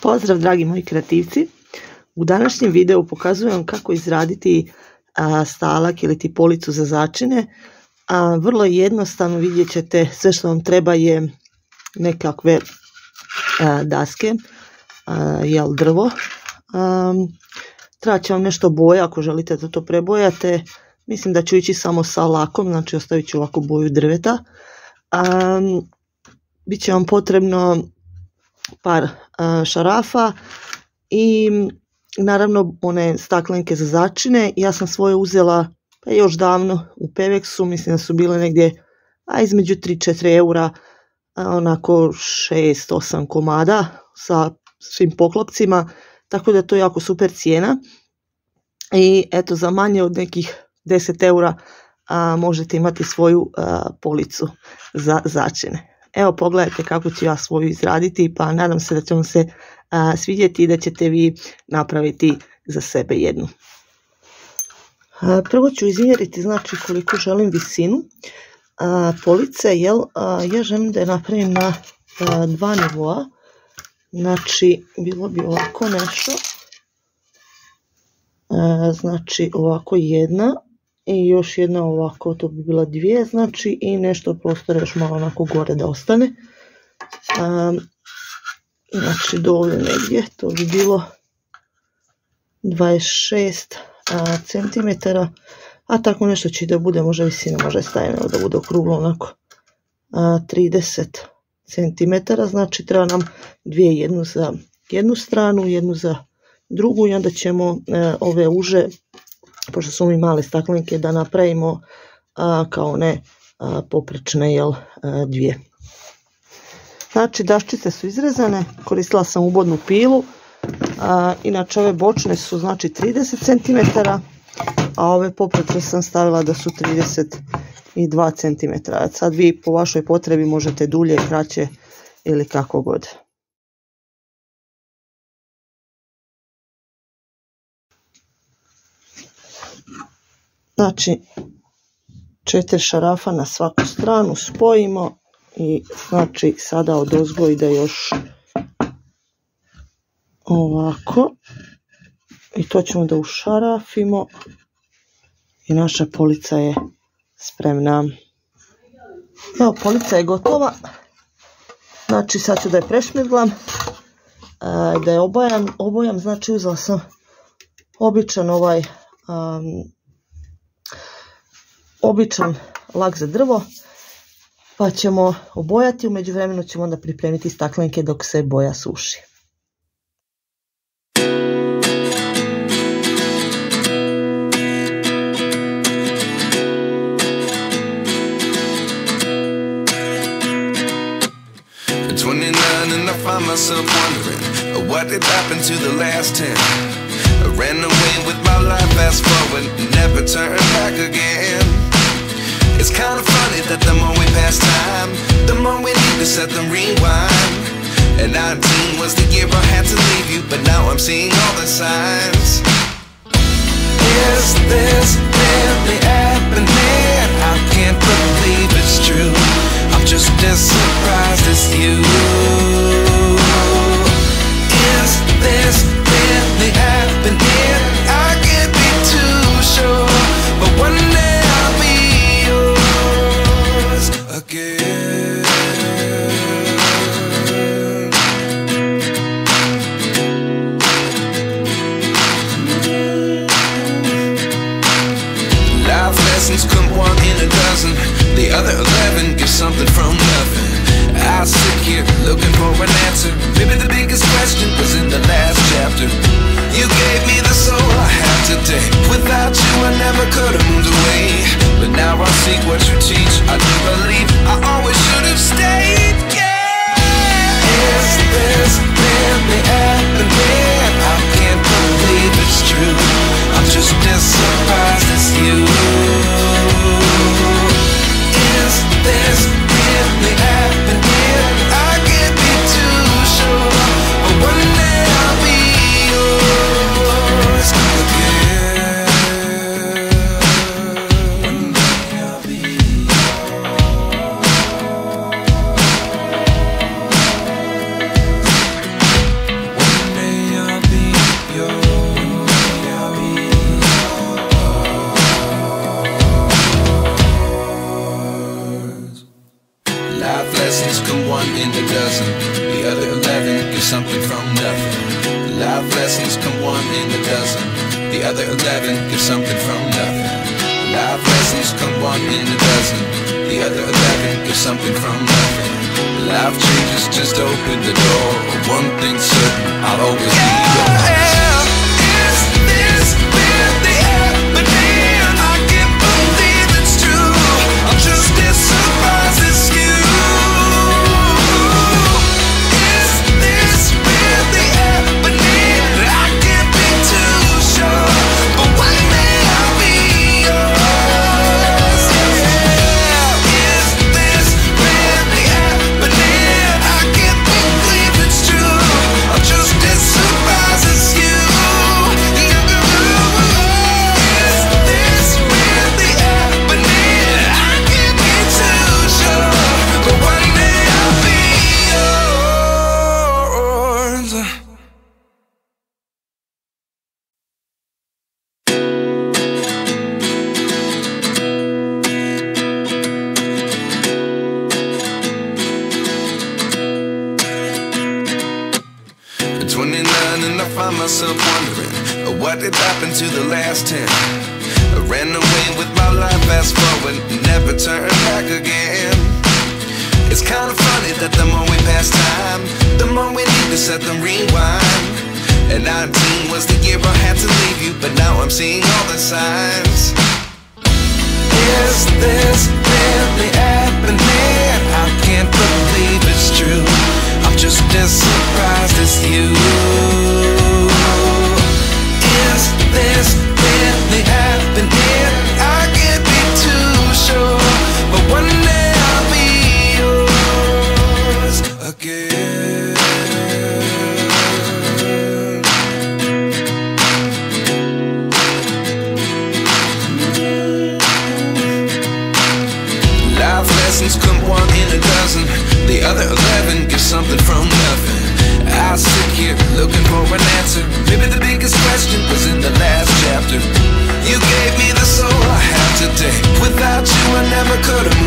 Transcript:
Pozdrav dragi moji kreativci, u današnjem videu pokazujem kako izraditi stalak ili ti policu za začine. Vrlo jednostavno, vidjet ćete, sve što vam treba je nekakve daske, drvo. Treba će vam nešto boja ako želite da to prebojate. Mislim da ću ići samo sa lakom, znači ostavit ću ovako boju drveta. Biće vam potrebno par šarafa i naravno one staklenke za začine. Ja sam svoje uzela još davno u Peveksu, mislim da su bile negdje između 3-4 eura, onako 6-8 komada sa svim poklopcima, tako da to je jako super cijena. I eto, za manje od nekih 10 eura možete imati svoju policu za začine. Evo, pogledajte kako ću ja svoju izraditi, pa nadam se da će vam se svidjeti i da ćete vi napraviti za sebe jednu. Prvo ću izmjeriti, znači, koliko želim visinu police, ja želim da je napravim na 2 nivoa, znači bilo bi ovako nešto, znači ovako jedna i još jedna ovako, to bi bila 2, znači, i nešto prostora još malo onako gore da ostane. Znači do ovdje negdje, to bi bilo 26 cm, a tako nešto će da bude, možda visina, možda stavimo da bude okruglo onako 30 cm, znači treba nam 2, jednu za jednu stranu, jednu za drugu, i onda ćemo ove uže, pošto su mi male staklenke, da napravimo kao one poprečne, 2. Znači daščice su izrezane, koristila sam ubodnu pilu, inače ove bočne su znači 30 cm, a ove poprečne sam stavila da su 32 cm. Sad vi po vašoj potrebi možete dulje, kraće ili kako god. Znači 4 šarafa na svaku stranu spojimo i znači sada odozgo ide još ovako i to ćemo da ušarafimo i naša polica je spremna. Evo, polica je gotova, znači sad ću da je prešmirglam, da je obojam, znači uzela sam običan običan lak za drvo, pa ćemo obojati, u međuvremenu ćemo onda pripremiti staklenke dok se boja suši. And I find myself wondering what did happen to the last 10. I ran away with my life, fast forward, never turn back again. It's kind of funny that the more we pass time, the more we need to set them rewind. And 19 was the year I had to leave you, but now I'm seeing all the signs. Is this really happening? I can't believe it's true. I'm just as surprised as you. Is this really happening? I can't be too sure, but one day I'll be yours again. Life lessons come 1 in a dozen, the other 11 give something from nothing. I sit here looking for an answer. Maybe the biggest question was in the last chapter. You gave me the soul I have today. Without you I never could have moved away. But now I see what you teach. I do believe I always should have stayed. Yeah. Is this really happening? I can't believe it's true. I'm just as surprised as you. Is this really happening? I can't be too sure, but one day I'll be yours again. One day I'll be yours. lessons come one in a dozen. The other 11 give something from nothing. Life lessons come one in a dozen. The other 11 give something from nothing. Life lessons come one in a dozen. The other 11 give something from nothing. Life changes just open the door. One thing's certain, I'll always be yours. Is this really happening? I can't believe it's true. I'm just as surprised as you. Is this really happening? I can't be too sure, but one day I'll be yours. Is this really happening? I can't believe it's true. I'm just as surprised as you. Is this really happening? I can't be too sure, but one day I'll be yours. 29 and I find myself wondering, what did happen to the last 10? I ran away with my life, fast forward, never turn back again. It's kind of funny that the more we pass time, the more we need to set them rewind. And 19 was the year I had to leave you, but now I'm seeing all the signs. Is this really happening? I can't believe it's true. I'm just as surprised as you. Is this really happening? I can't be too sure, but one day I'll be yours again. Life lessons come one in a dozen. The other 11 give something from nothing. I sit here looking for an answer. Maybe the biggest question was in the last chapter. You gave me the soul I have today. Without you I never could have